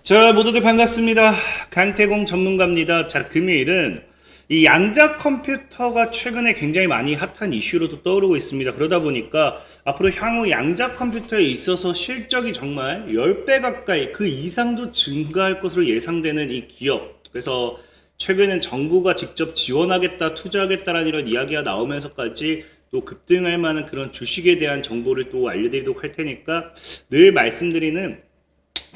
자, 모두들 반갑습니다. 강태공 전문가입니다. 자, 금요일은 이 양자 컴퓨터가 최근에 굉장히 많이 핫한 이슈로도 떠오르고 있습니다. 그러다 보니까 앞으로 향후 양자 컴퓨터에 있어서 실적이 정말 10배 가까이 그 이상도 증가할 것으로 예상되는 이 기업. 그래서 최근엔 정부가 직접 지원하겠다, 투자하겠다라는 이런 이야기가 나오면서까지 또 급등할 만한 그런 주식에 대한 정보를 또 알려드리도록 할 테니까 늘 말씀드리는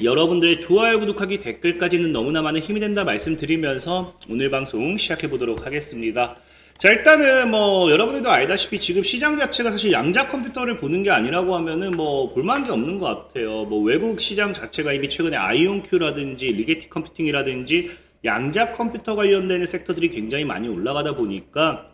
여러분들의 좋아요, 구독하기, 댓글까지는 너무나 많은 힘이 된다 말씀드리면서 오늘 방송 시작해 보도록 하겠습니다. 자, 일단은 여러분들도 알다시피 지금 시장 자체가 사실 양자 컴퓨터를 보는 게 아니라고 하면은 볼만한 게 없는 것 같아요. 외국 시장 자체가 이미 최근에 아이온큐라든지 리게티 컴퓨팅이라든지 양자 컴퓨터 관련되는 섹터들이 굉장히 많이 올라가다 보니까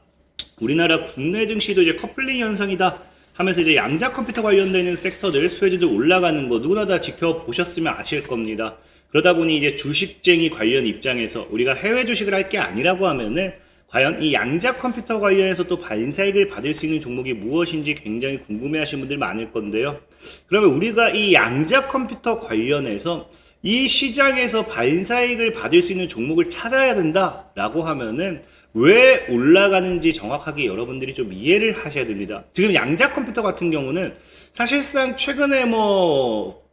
우리나라 국내 증시도 이제 커플링 현상이다 하면서 이제 양자 컴퓨터 관련되는 섹터들 수혜주들 올라가는 거 누구나 다 지켜보셨으면 아실 겁니다. 그러다 보니 이제 주식쟁이 관련 입장에서 우리가 해외 주식을 할 게 아니라고 하면은 과연 이 양자 컴퓨터 관련해서 또 반사익을 받을 수 있는 종목이 무엇인지 굉장히 궁금해 하시는 분들 많을 건데요. 그러면 우리가 이 양자 컴퓨터 관련해서 이 시장에서 반사익을 받을 수 있는 종목을 찾아야 된다라고 하면은 왜 올라가는지 정확하게 여러분들이 좀 이해를 하셔야 됩니다. 지금 양자 컴퓨터 같은 경우는 사실상 최근에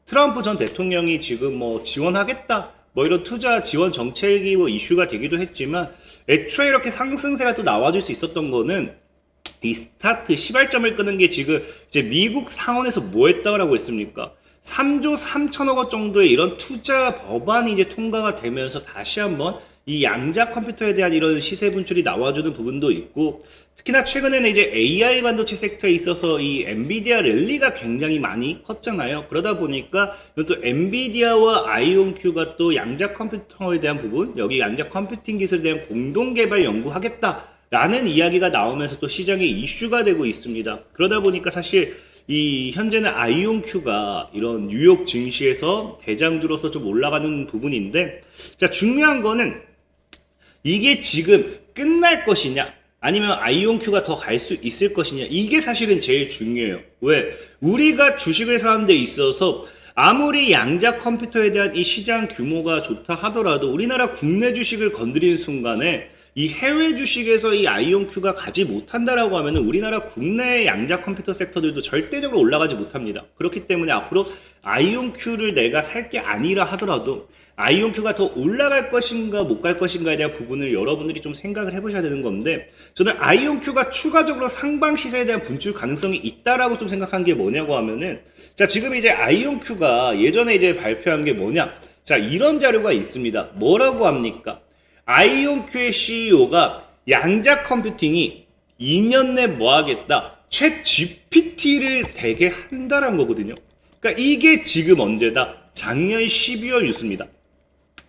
트럼프 전 대통령이 지금 지원하겠다 이런 투자 지원 정책이 이슈가 되기도 했지만 애초에 이렇게 상승세가 또 나와줄 수 있었던 거는 이 스타트 시발점을 끄는 게 지금 이제 미국 상원에서 뭐 했다고 했습니까? 3조 3천억 원 정도의 이런 투자 법안이 이제 통과가 되면서 다시 한번 이 양자 컴퓨터에 대한 이런 시세 분출이 나와주는 부분도 있고, 특히나 최근에는 이제 AI 반도체 섹터에 있어서 이 엔비디아 랠리가 굉장히 많이 컸잖아요. 그러다 보니까 또 엔비디아와 아이온큐가 또 양자 컴퓨터에 대한 부분, 여기 양자 컴퓨팅 기술에 대한 공동 개발 연구하겠다 라는 이야기가 나오면서 또 시장에 이슈가 되고 있습니다. 그러다 보니까 사실 이 현재는 아이온큐가 이런 뉴욕 증시에서 대장주로서 좀 올라가는 부분인데, 자, 중요한 거는 이게 지금 끝날 것이냐 아니면 아이온큐가 더 갈 수 있을 것이냐, 이게 사실은 제일 중요해요. 왜? 우리가 주식을 사는 데 있어서 아무리 양자 컴퓨터에 대한 이 시장 규모가 좋다 하더라도 우리나라 국내 주식을 건드리는 순간에 이 해외 주식에서 이 아이온큐가 가지 못한다라고 하면 우리나라 국내 양자 컴퓨터 섹터들도 절대적으로 올라가지 못합니다. 그렇기 때문에 앞으로 아이온큐를 내가 살 게 아니라 하더라도 아이온큐가 더 올라갈 것인가 못 갈 것인가에 대한 부분을 여러분들이 좀 생각을 해보셔야 되는 건데, 저는 아이온큐가 추가적으로 상방 시세에 대한 분출 가능성이 있다라고 좀 생각한 게 뭐냐고 하면은, 자, 지금 이제 아이온큐가 예전에 이제 발표한 게 뭐냐, 자, 이런 자료가 있습니다. 뭐라고 합니까? 아이온큐의 CEO가 양자 컴퓨팅이 2년 내 뭐 하겠다, 챗 GPT를 대게 한다라는 거거든요. 그러니까 이게 지금 언제다? 작년 12월 뉴스입니다.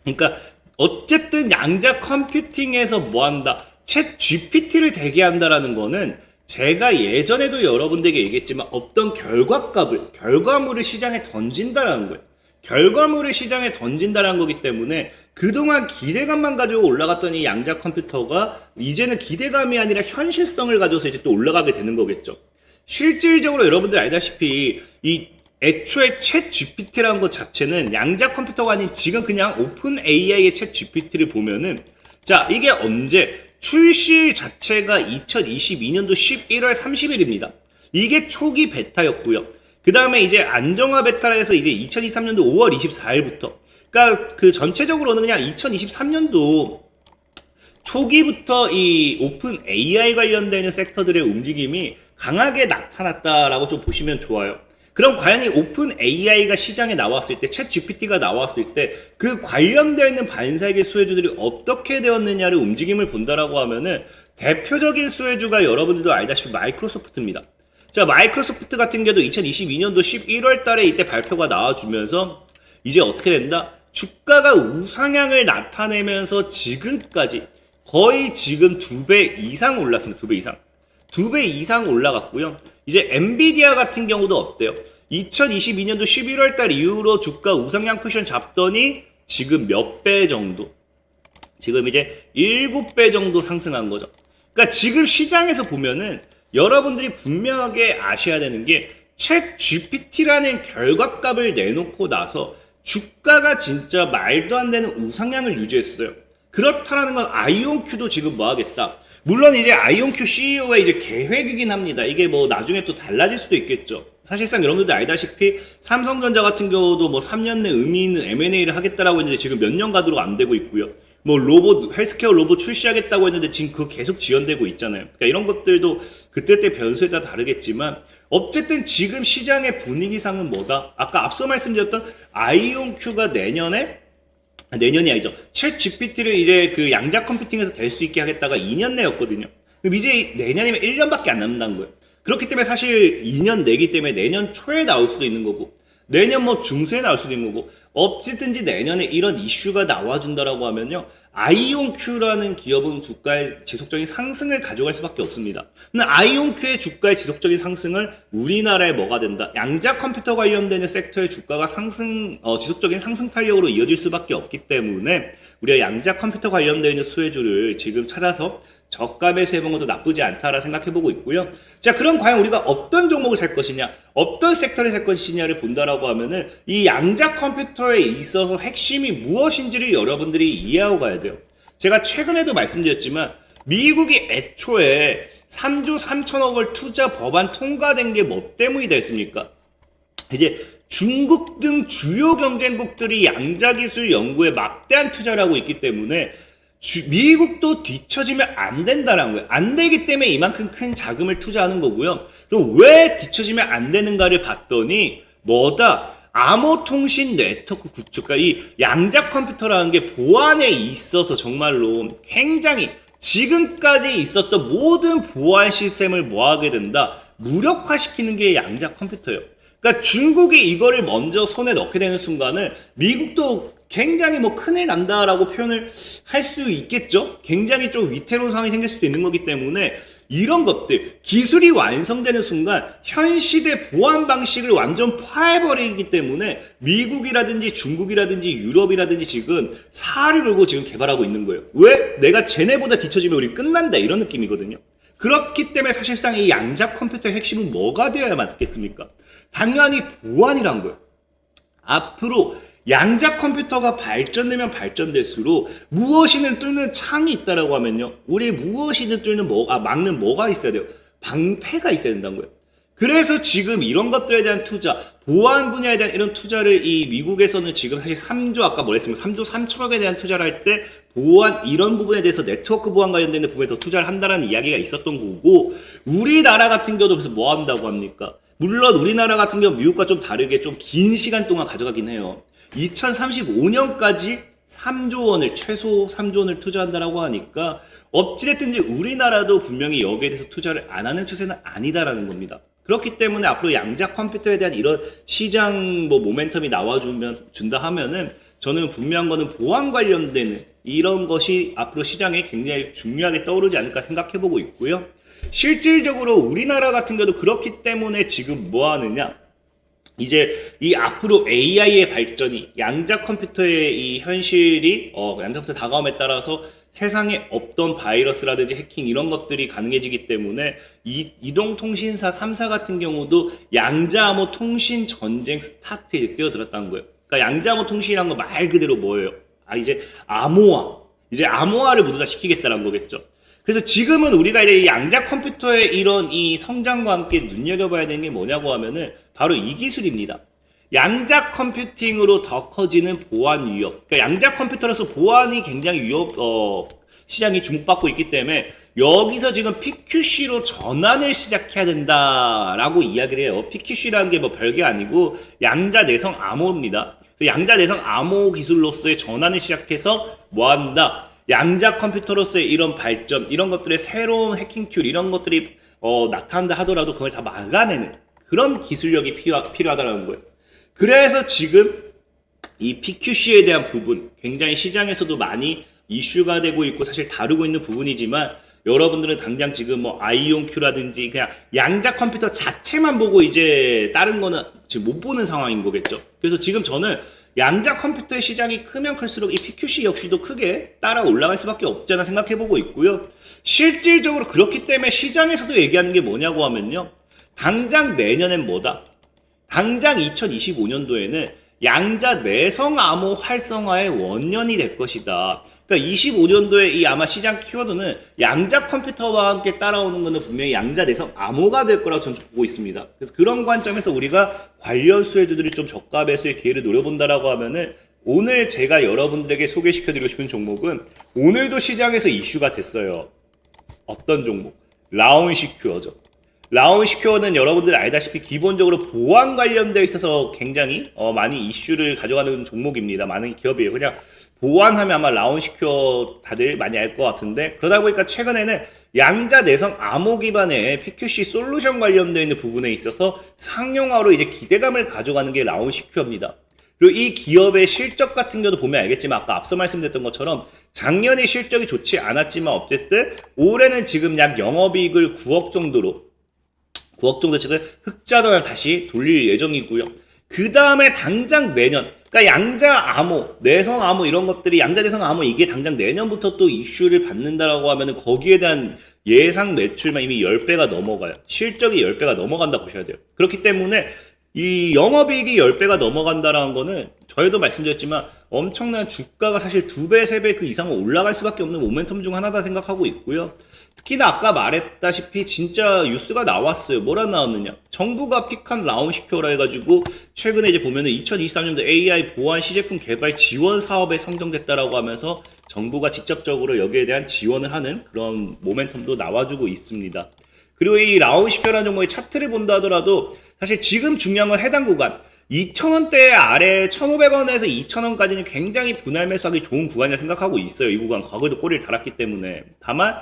그러니까 어쨌든 양자 컴퓨팅에서 뭐 한다? 챗 GPT를 대게 한다라는 거는 제가 예전에도 여러분들에게 얘기했지만 어떤 결과물을 시장에 던진다라는 거예요. 결과물을 시장에 던진다라는 거기 때문에 그동안 기대감만 가지고 올라갔던 이 양자 컴퓨터가 이제는 기대감이 아니라 현실성을 가져서 이제 또 올라가게 되는 거겠죠. 실질적으로 여러분들 알다시피 이 애초에 챗 GPT라는 것 자체는 양자 컴퓨터가 아닌 지금 그냥 오픈 AI의 챗 GPT를 보면은, 자, 이게 언제 출시 자체가 2022년도 11월 30일입니다. 이게 초기 베타였고요. 그 다음에 이제 안정화 베타라 해서 이게 2023년도 5월 24일부터, 그러니까 그 전체적으로는 그냥 2023년도 초기부터 이 오픈 AI 관련되는 섹터들의 움직임이 강하게 나타났다라고 좀 보시면 좋아요. 그럼 과연 이 오픈 AI가 시장에 나왔을 때, 챗 GPT가 나왔을 때 그 관련되어 있는 반사익의 수혜주들이 어떻게 되었느냐를 움직임을 본다라고 하면은 대표적인 수혜주가 여러분들도 알다시피 마이크로소프트입니다. 자, 마이크로소프트 같은 경우도 2022년도 11월 달에 이때 발표가 나와주면서 이제 어떻게 된다? 주가가 우상향을 나타내면서 지금까지 거의 지금 2배 이상 올랐습니다. 2배 이상. 2배 이상 올라갔고요. 이제 엔비디아 같은 경우도 어때요? 2022년도 11월 달 이후로 주가 우상향 포지션 잡더니 지금 몇 배 정도? 지금 이제 7배 정도 상승한 거죠. 그러니까 지금 시장에서 보면은 여러분들이 분명하게 아셔야 되는 게 챗 GPT라는 결과값을 내놓고 나서 주가가 진짜 말도 안 되는 우상향을 유지했어요. 그렇다라는 건 아이온큐도 지금 뭐 하겠다. 물론 이제 아이온큐 CEO의 이제 계획이긴 합니다. 이게 뭐 나중에 또 달라질 수도 있겠죠. 사실상 여러분들 알다시피 삼성전자 같은 경우도 뭐 3년 내 의미 있는 M&A를 하겠다라고 했는데 지금 몇 년 가도록 안 되고 있고요. 뭐 로봇, 헬스케어 로봇 출시하겠다고 했는데 지금 그거 계속 지연되고 있잖아요. 그러니까 이런 것들도 그때 별수에 따라 다르겠지만 어쨌든 지금 시장의 분위기상은 뭐다? 아까 앞서 말씀드렸던 아이온큐가 내년이 아니죠. 챗 GPT를 이제 그 양자 컴퓨팅에서 될 수 있게 하겠다가 2년 내였거든요. 그럼 이제 내년이면 1년밖에 안 남는다는 거예요. 그렇기 때문에 사실 2년 내기 때문에 내년 초에 나올 수도 있는 거고, 내년 뭐 중순에 나올 수도 있는 거고, 어쨌든지 내년에 이런 이슈가 나와준다라고 하면요, 아이온큐라는 기업은 주가의 지속적인 상승을 가져갈 수밖에 없습니다. 근데 아이온큐의 주가의 지속적인 상승은 우리나라에 뭐가 된다? 양자 컴퓨터 관련되는 섹터의 주가가 지속적인 상승 탄력으로 이어질 수밖에 없기 때문에 우리가 양자 컴퓨터 관련되는 수혜주를 지금 찾아서 저가 매수해본 것도 나쁘지 않다라 생각해보고 있고요. 자, 그럼 과연 우리가 어떤 종목을 살 것이냐, 어떤 섹터를 살 것이냐를 본다라고 하면은 이 양자 컴퓨터에 있어서 핵심이 무엇인지를 여러분들이 이해하고 가야 돼요. 제가 최근에도 말씀드렸지만 미국이 애초에 3조 3천억을 투자 법안 통과된 게 뭐 때문이 됐습니까? 이제 중국 등 주요 경쟁국들이 양자 기술 연구에 막대한 투자를 하고 있기 때문에 미국도 뒤처지면 안 된다는 거예요. 안 되기 때문에 이만큼 큰 자금을 투자하는 거고요. 그럼 왜 뒤처지면 안 되는가를 봤더니 뭐다? 암호통신 네트워크 구축. 그러니까 이 양자 컴퓨터라는 게 보안에 있어서 정말로 굉장히 지금까지 있었던 모든 보안 시스템을 뭐하게 된다? 무력화시키는 게 양자 컴퓨터예요. 그러니까 중국이 이거를 먼저 손에 넣게 되는 순간은 미국도 굉장히 뭐 큰일 난다라고 표현을 할 수 있겠죠. 굉장히 좀 위태로운 상황이 생길 수도 있는 거기 때문에 이런 것들, 기술이 완성되는 순간 현 시대 보안 방식을 완전 파해버리기 때문에 미국이라든지 중국이라든지 유럽이라든지 지금 살을 걸고 지금 개발하고 있는 거예요. 왜? 내가 쟤네보다 뒤처지면 우리 끝난다, 이런 느낌이거든요. 그렇기 때문에 사실상 이 양자 컴퓨터의 핵심은 뭐가 되어야 맞겠습니까? 당연히 보안이란 거예요. 앞으로 양자 컴퓨터가 발전되면 발전될수록 무엇이든 뚫는 창이 있다라고 하면요, 우리 무엇이든 뚫는 막는 뭐가 있어야 돼요? 방패가 있어야 된다는 거예요. 그래서 지금 이런 것들에 대한 투자, 보안 분야에 대한 이런 투자를 이 미국에서는 지금 사실 3조, 아까 뭐랬습니까? 3조 3천억에 대한 투자를 할 때 보안, 이런 부분에 대해서 네트워크 보안 관련된 부분에 더 투자를 한다는 이야기가 있었던 거고, 우리나라 같은 경우도 그래서 뭐 한다고 합니까? 물론 우리나라 같은 경우 미국과 좀 다르게 좀 긴 시간 동안 가져가긴 해요. 2035년까지 3조 원을, 최소 3조 원을 투자한다라고 하니까 어찌됐든지 우리나라도 분명히 여기에 대해서 투자를 안 하는 추세는 아니다라는 겁니다. 그렇기 때문에 앞으로 양자 컴퓨터에 대한 이런 시장 모멘텀이 준다 하면은 저는 분명한 거는 보안 관련되는 이런 것이 앞으로 시장에 굉장히 중요하게 떠오르지 않을까 생각해보고 있고요. 실질적으로 우리나라 같은 경우도 그렇기 때문에 지금 뭐 하느냐? 이제 이 앞으로 AI의 발전이 양자 컴퓨터의 이 현실이 양자 컴퓨터 다가옴에 따라서 세상에 없던 바이러스라든지 해킹 이런 것들이 가능해지기 때문에 이동통신사 3사 같은 경우도 양자암호 통신 전쟁 스타트에 뛰어들었다는 거예요. 그러니까 양자암호 통신이란 거 말 그대로 뭐예요? 이제 암호화를 모두 다 시키겠다는 거겠죠. 그래서 지금은 우리가 이제 이 양자 컴퓨터의 이런 이 성장과 함께 눈여겨봐야 되는 게 뭐냐고 하면은 바로 이 기술입니다. 양자 컴퓨팅으로 더 커지는 보안 위협. 그러니까 양자 컴퓨터로서 보안이 굉장히 시장이 주목받고 있기 때문에 여기서 지금 PQC로 전환을 시작해야 된다라고 이야기를 해요. PQC라는 게 뭐 별게 아니고 양자 내성 암호입니다. 양자 내성 암호 기술로서의 전환을 시작해서 뭐 한다? 양자 컴퓨터로서의 이런 발전, 이런 것들의 새로운 해킹 툴, 이런 것들이 나타난다 하더라도 그걸 다 막아내는 그런 기술력이 필요하다는 거예요. 그래서 지금 이 PQC에 대한 부분 굉장히 시장에서도 많이 이슈가 되고 있고 사실 다루고 있는 부분이지만 여러분들은 당장 지금 뭐 아이온큐라든지 그냥 양자 컴퓨터 자체만 보고 이제 다른 거는 지금 못 보는 상황인 거겠죠. 그래서 지금 저는 양자 컴퓨터의 시장이 크면 클수록 이 PQC 역시도 크게 따라 올라갈 수밖에 없잖아 생각해보고 있고요. 실질적으로 그렇기 때문에 시장에서도 얘기하는 게 뭐냐고 하면요. 당장 내년엔 뭐다? 당장 2025년도에는 양자 내성 암호 활성화의 원년이 될 것이다. 그러니까 25년도에 이 아마 시장 키워드는 양자 컴퓨터와 함께 따라오는 것은 분명히 양자 내성 암호가 될 거라고 저는 보고 있습니다. 그래서 그런 관점에서 우리가 관련 수혜주들이 좀 저가 매수의 기회를 노려본다라고 하면은 오늘 제가 여러분들에게 소개시켜드리고 싶은 종목은 오늘도 시장에서 이슈가 됐어요. 어떤 종목? 라운시큐어죠. 라운시큐어는 여러분들 알다시피 기본적으로 보안 관련되어 있어서 굉장히 많이 이슈를 가져가는 종목입니다. 많은 기업이에요. 그냥 보안하면 아마 라운시큐어 다들 많이 알 것 같은데, 그러다 보니까 최근에는 양자 내성 암호 기반의 PQC 솔루션 관련되어 있는 부분에 있어서 상용화로 이제 기대감을 가져가는 게 라운시큐어입니다. 그리고 이 기업의 실적 같은 경우도 보면 알겠지만 아까 앞서 말씀드렸던 것처럼 작년에 실적이 좋지 않았지만 어쨌든 올해는 지금 약 영업이익을 9억 정도 지금 흑자전환 다시 돌릴 예정이고요. 그 다음에 당장 내년, 그러니까 양자 암호, 내성 암호 이런 것들이 양자 내성 암호 이게 당장 내년부터 또 이슈를 받는다라고 하면은 거기에 대한 예상 매출만 이미 10배가 넘어가요. 실적이 10배가 넘어간다 보셔야 돼요. 그렇기 때문에 이 영업이익이 10배가 넘어간다라는 거는 저희도 말씀드렸지만 엄청난 주가가 사실 2배, 3배 그 이상은 올라갈 수밖에 없는 모멘텀 중 하나다 생각하고 있고요. 특히나 아까 말했다시피 진짜 뉴스가 나왔어요. 뭐라 나왔느냐? 정부가 픽한 라운시큐어라 해가지고 최근에 이제 보면은 2023년도 AI 보안 시제품 개발 지원 사업에 선정됐다라고 하면서 정부가 직접적으로 여기에 대한 지원을 하는 그런 모멘텀도 나와주고 있습니다. 그리고 이 라운시큐어라는 종목의 차트를 본다 하더라도 사실 지금 중요한 건 해당 구간 2,000원대 아래 1,500원에서 2,000원까지는 굉장히 분할 매수하기 좋은 구간이라 생각하고 있어요. 이 구간 과거에도 꼬리를 달았기 때문에. 다만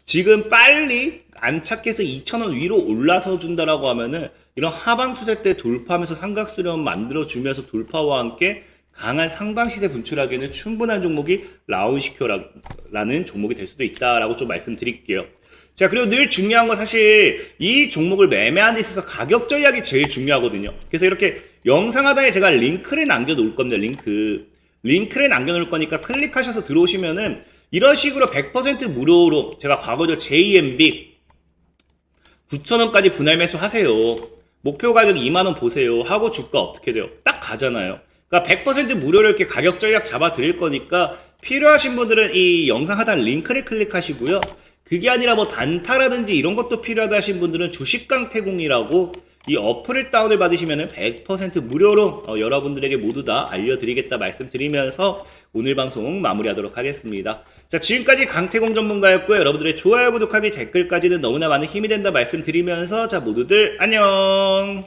지금 빨리 안착해서 2,000원 위로 올라서 준다라고 하면은 이런 하방 추세 때 돌파하면서 삼각수렴 만들어주면서 돌파와 함께 강한 상방 시세 분출하기에는 충분한 종목이 라운시큐어라는 종목이 될 수도 있다라고 좀 말씀드릴게요. 자, 그리고 늘 중요한 건 사실 이 종목을 매매하는 데 있어서 가격 전략이 제일 중요하거든요. 그래서 이렇게 영상 하단에 제가 링크를 남겨놓을 겁니다. 링크를 남겨놓을 거니까 클릭하셔서 들어오시면은 이런 식으로 100% 무료로 제가 과거죠 JMB 9,000원까지 분할 매수 하세요. 목표 가격 2만원 보세요. 하고 주가 어떻게 돼요? 딱 가잖아요. 그러니까 100% 무료로 이렇게 가격 전략 잡아 드릴 거니까 필요하신 분들은 이 영상 하단 링크를 클릭하시고요. 그게 아니라 뭐 단타라든지 이런 것도 필요하다 하신 분들은 주식강태공이라고 이 어플을 다운을 받으시면 100% 무료로 여러분들에게 모두 다 알려드리겠다 말씀드리면서 오늘 방송 마무리하도록 하겠습니다. 자, 지금까지 강태공 전문가였고요. 여러분들의 좋아요, 구독하기, 댓글까지는 너무나 많은 힘이 된다 말씀드리면서 자, 모두들 안녕.